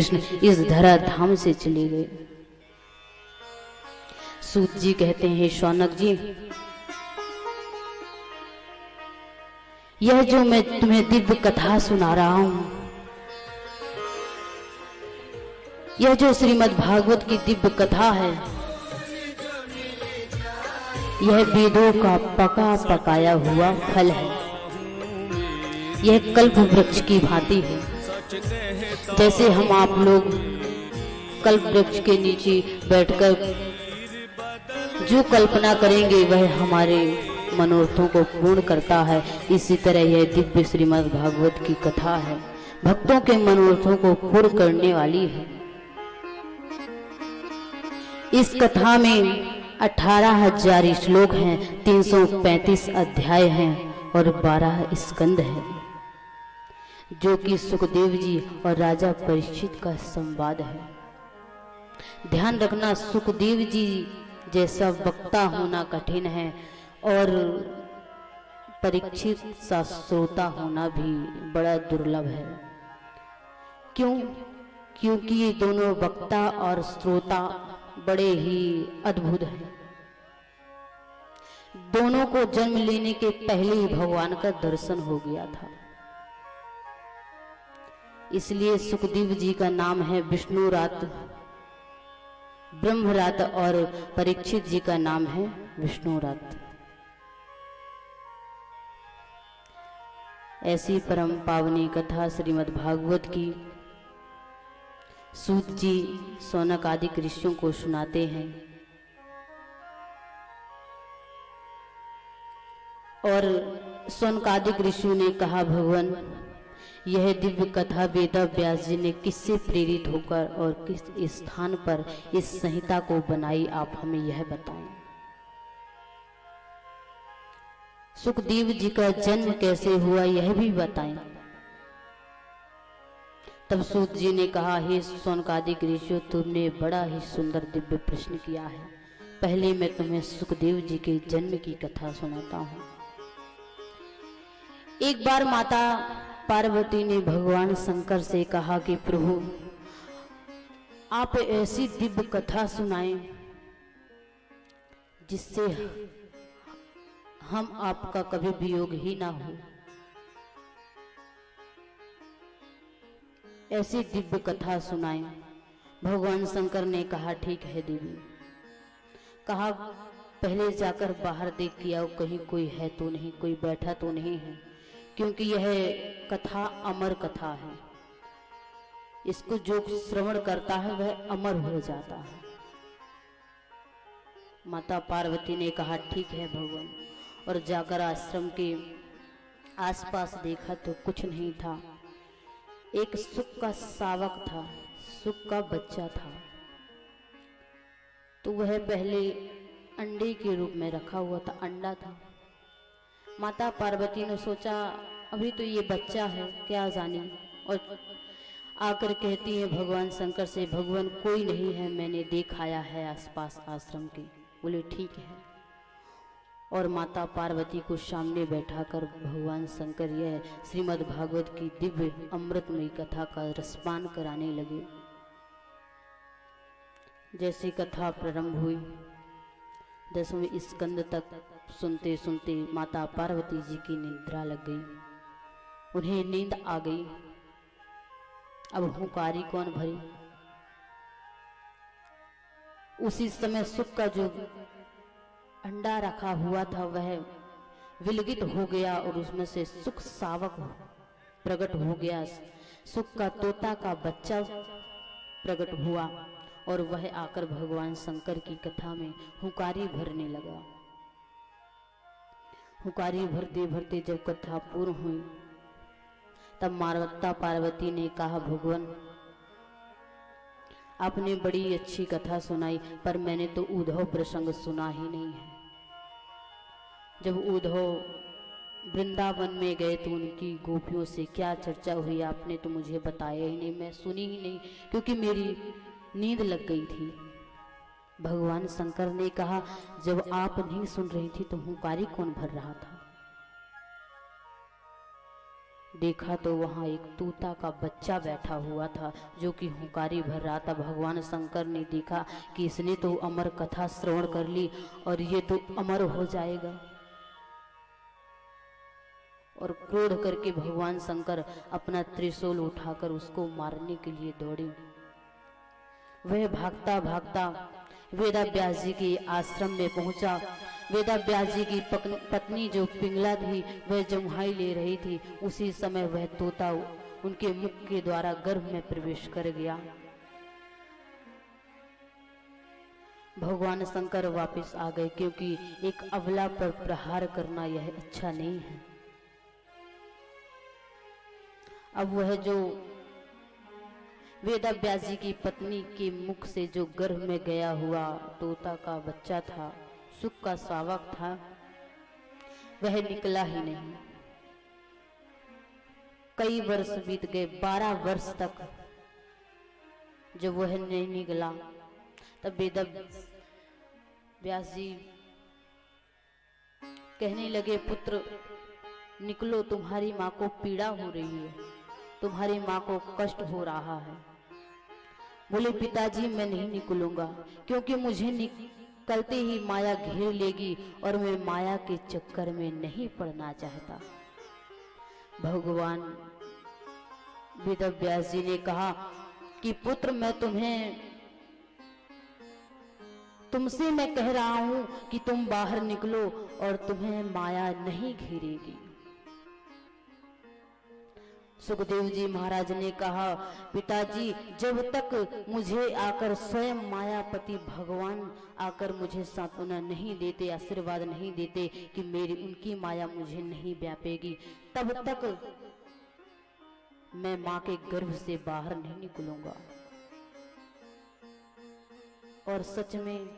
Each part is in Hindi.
कृष्ण इस धरा धाम से चले गए। सूत जी कहते हैं, शौनक जी, यह जो मैं तुम्हें दिव्य कथा सुना रहा हूं, यह जो श्रीमद् भागवत की दिव्य कथा है, यह वेदों का पका पकाया हुआ फल है। यह कल्प वृक्ष की भांति है। जैसे हम आप लोग कल्प वृक्ष के नीचे बैठकर जो कल्पना करेंगे वह हमारे मनोरथों को पूर्ण करता है, इसी तरह यह दिव्य श्रीमद् भागवत की कथा है, भक्तों के मनोरथों को पूर्ण करने वाली है। इस कथा में 18,000 श्लोक हैं, 335 अध्याय हैं और 12 स्कंद हैं, जो कि सुखदेव जी और राजा परीक्षित का संवाद है। ध्यान रखना, सुखदेव जी जैसा वक्ता होना कठिन है और परीक्षित सा श्रोता होना भी बड़ा दुर्लभ है। क्यों? क्योंकि ये दोनों वक्ता और श्रोता बड़े ही अद्भुत हैं। दोनों को जन्म लेने के पहले ही भगवान का दर्शन हो गया था, इसलिए सुखदेव जी का नाम है विष्णुरात, ब्रह्मरात, और परीक्षित जी का नाम है विष्णुरात। ऐसी परम पावनी कथा श्रीमद् भागवत की सूत जी शौनक आदि ऋषियों को सुनाते हैं और शौनक आदि ऋषियों ने कहा, भगवान, यह दिव्य कथा वेद व्यास जी ने किससे प्रेरित होकर और किस स्थान पर इस संहिता को बनाई, आप हमें यह बताएं। सुखदेव जी का जन्म कैसे हुआ यह भी बताएं। तब सूत जी ने कहा, हे शौनकादिक ऋषियों, तुमने बड़ा ही सुंदर दिव्य प्रश्न किया है। पहले मैं तुम्हें सुखदेव जी के जन्म की कथा सुनाता हूं। एक बार माता पार्वती ने भगवान शंकर से कहा कि प्रभु, आप ऐसी दिव्य कथा सुनाएं जिससे हम आपका कभी वियोग ही ना हो। ऐसी दिव्य कथा सुनाएं। भगवान शंकर ने कहा, ठीक है देवी। कहा, पहले जाकर बाहर देख के आओ, कहीं कोई है तो नहीं, कोई बैठा तो नहीं है, क्योंकि यह कथा अमर कथा है। इसको जो श्रवण करता है वह अमर हो जाता है। माता पार्वती ने कहा, ठीक है भगवान, और जाकर आश्रम के आसपास देखा तो कुछ नहीं था। एक सुक का शावक था, सुक का बच्चा था, तो वह पहले अंडे के रूप में रखा हुआ था, अंडा था। माता पार्वती ने सोचा, अभी तो ये बच्चा है, क्या जाने, और आकर कहती है भगवान शंकर से, भगवान कोई नहीं है, मैंने देखाया है आसपास आश्रम के। बोले ठीक है, और माता पार्वती को सामने बैठाकर भगवान शंकर यह श्रीमद् भागवत की दिव्य अमृतमयी कथा का रसपान कराने लगे। जैसे कथा प्रारंभ हुई, 10वें स्कंद तक सुनते सुनते माता पार्वती जी की निद्रा लग गई। उन्हें नींद आ गई। अब हुंकारी कौन भरी? उसी समय सुख का जो अंडा रखा हुआ था वह विलगित हो गया और उसमें से सुख शावक प्रकट हो गया। सुख का तोता का बच्चा प्रकट हुआ और वह आकर भगवान शंकर की कथा में हुंकारी भरने लगा। हुंकारी भरते भरते जब कथा पूर्ण हुई, तब माता पार्वती ने कहा, भगवान, आपने बड़ी अच्छी कथा सुनाई, पर मैंने तो उद्धव प्रसंग सुना ही नहीं है। जब उद्धव वृंदावन में गए तो उनकी गोपियों से क्या चर्चा हुई, आपने तो मुझे बताया ही नहीं, मैं सुनी ही नहीं, क्योंकि मेरी नींद लग गई थी। भगवान शंकर ने कहा, जब आप नहीं सुन रही थी तो हुंकारी कौन भर रहा था? देखा तो वहाँ एक तोता का बच्चा बैठा हुआ था जो कि हुंकारी भर रहा था। भगवान शंकर ने देखा कि इसने तो अमर कथा श्रवण कर ली और ये तो अमर हो जाएगा, और क्रोध करके भगवान शंकर अपना त्रिशूल उठाकर उसको मारने के लिए दौड़े। वह भागता भागता वेदव्यास जी के आश्रम में पहुंचा। वेदव्यास जी की पत्नी जो पिंगला थी वह जमुहाई ले रही थी। उसी समय वह तोता उनके मुख के द्वारा गर्भ में प्रवेश कर गया। भगवान शंकर वापस आ गए क्योंकि एक अबला पर प्रहार करना यह अच्छा नहीं है। अब वह जो वेदव्यास जी की पत्नी के मुख से जो गर्भ में गया हुआ तोता का बच्चा था, सुख का शावक था, वह निकला ही नहीं। कई वर्ष बीत गए, 12 वर्ष तक जब वह नहीं निकला तब वेदव्यास जी कहने लगे, पुत्र निकलो, तुम्हारी माँ को पीड़ा हो रही है, तुम्हारी माँ को कष्ट हो रहा है। बोले, पिताजी मैं नहीं निकलूंगा क्योंकि मुझे निकलते ही माया घेर लेगी और मैं माया के चक्कर में नहीं पड़ना चाहता। भगवान वेदव्यास जी ने कहा कि पुत्र मैं तुमसे मैं कह रहा हूं कि तुम बाहर निकलो और तुम्हें माया नहीं घेरेगी। सुखदेव जी महाराज ने कहा, पिताजी जब तक मुझे आकर स्वयं मायापति भगवान आकर मुझे सांत्वना नहीं देते, आशीर्वाद नहीं देते कि मेरी उनकी माया मुझे नहीं व्यापेगी, तब तक मैं माँ के गर्भ से बाहर नहीं निकलूंगा। और सच में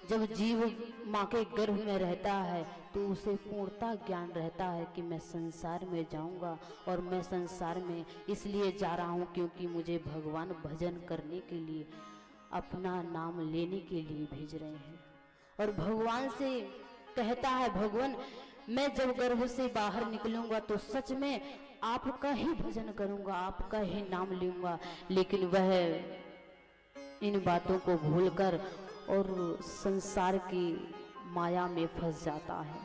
जब जीव माँ के गर्भ में रहता है तो उसे पूर्णता ज्ञान रहता है कि मैं संसार में जाऊंगा और मैं संसार में इसलिए जा रहा हूँ क्योंकि मुझे भगवान भजन करने के लिए, अपना नाम लेने के लिए भेज रहे हैं। और भगवान से कहता है, भगवान मैं जब गर्भ से बाहर निकलूंगा तो सच में आपका ही भजन करूंगा, आपका ही नाम लूंगा। लेकिन वह इन बातों को भूलकर और संसार की माया में फंस जाता है।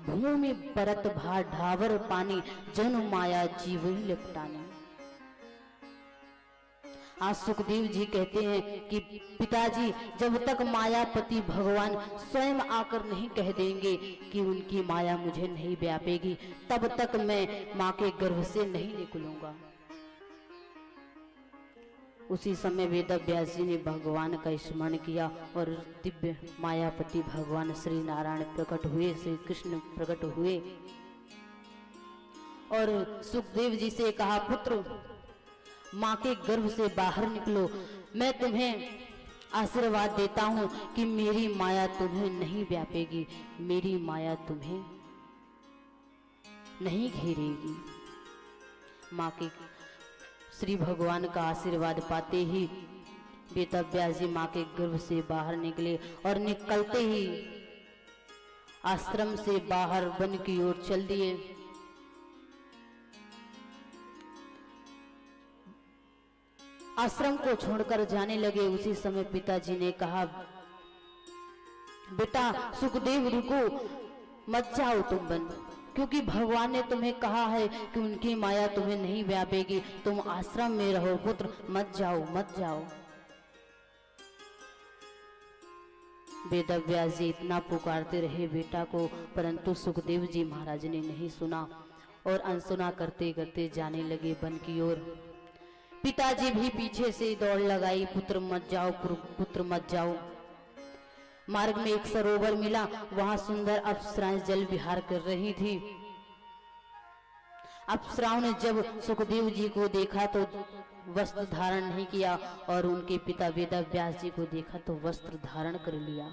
भूमि परत भार ढावर पानी, जन माया जीव ही लिपटाने। आज सुखदेव जी कहते हैं कि पिताजी जब तक मायापति भगवान स्वयं आकर नहीं कह देंगे कि उनकी माया मुझे नहीं व्यापेगी, तब तक मैं माँ के गर्भ से नहीं निकलूंगा। उसी समय वेदव्यास जी ने भगवान का स्मरण किया और दिव्य मायापति भगवान श्री नारायण प्रकट हुए, श्री कृष्ण प्रकट हुए और सुखदेव जी से कहा, पुत्र माँ के गर्भ से बाहर निकलो, मैं तुम्हें आशीर्वाद देता हूँ कि मेरी माया तुम्हें नहीं व्यापेगी, मेरी माया तुम्हें नहीं घेरेगी। माँ के श्री भगवान का आशीर्वाद पाते ही वेदव्यास जी माँ के गर्भ से बाहर निकले और निकलते ही आश्रम से बाहर वन की ओर चल दिए। आश्रम को छोड़कर जाने लगे। उसी समय पिताजी ने कहा, बेटा सुखदेव रुको, मत जाओ तुम वन, क्योंकि भगवान ने तुम्हें कहा है कि उनकी माया तुम्हें नहीं व्यापेगी, तुम आश्रम में रहो पुत्र, मत जाओ मत जाओ। वेदव्यास जी इतना पुकारते रहे बेटा को, परंतु सुखदेव जी महाराज ने नहीं सुना और अनसुना करते करते जाने लगे वन की ओर। पिताजी भी पीछे से दौड़ लगाई, पुत्र मत जाओ, पुत्र मत जाओ। मार्ग में एक सरोवर मिला, वहां सुंदर अप्सराएं जल विहार कर रही थी। अप्सराओं ने जब सुखदेव जी को देखा तो वस्त्र धारण नहीं किया और उनके पिता वेदव्यास जी को देखा तो वस्त्र धारण कर लिया।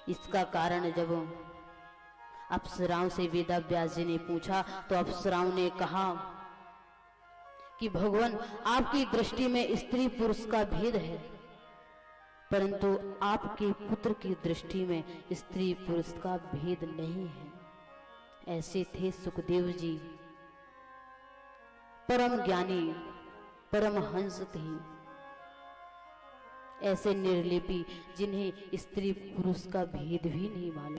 इसका कारण जब अप्सराओं से वेदव्यास जी ने पूछा तो अप्सराओं ने कहा कि भगवान आपकी दृष्टि में स्त्री पुरुष का भेद है, परंतु आपके पुत्र की दृष्टि में स्त्री पुरुष का भेद नहीं है। ऐसे थे सुखदेव जी, परम ज्ञानी, परमहंस थे, ऐसे निर्लिपि जिन्हें स्त्री पुरुष का भेद भी नहीं मालूम।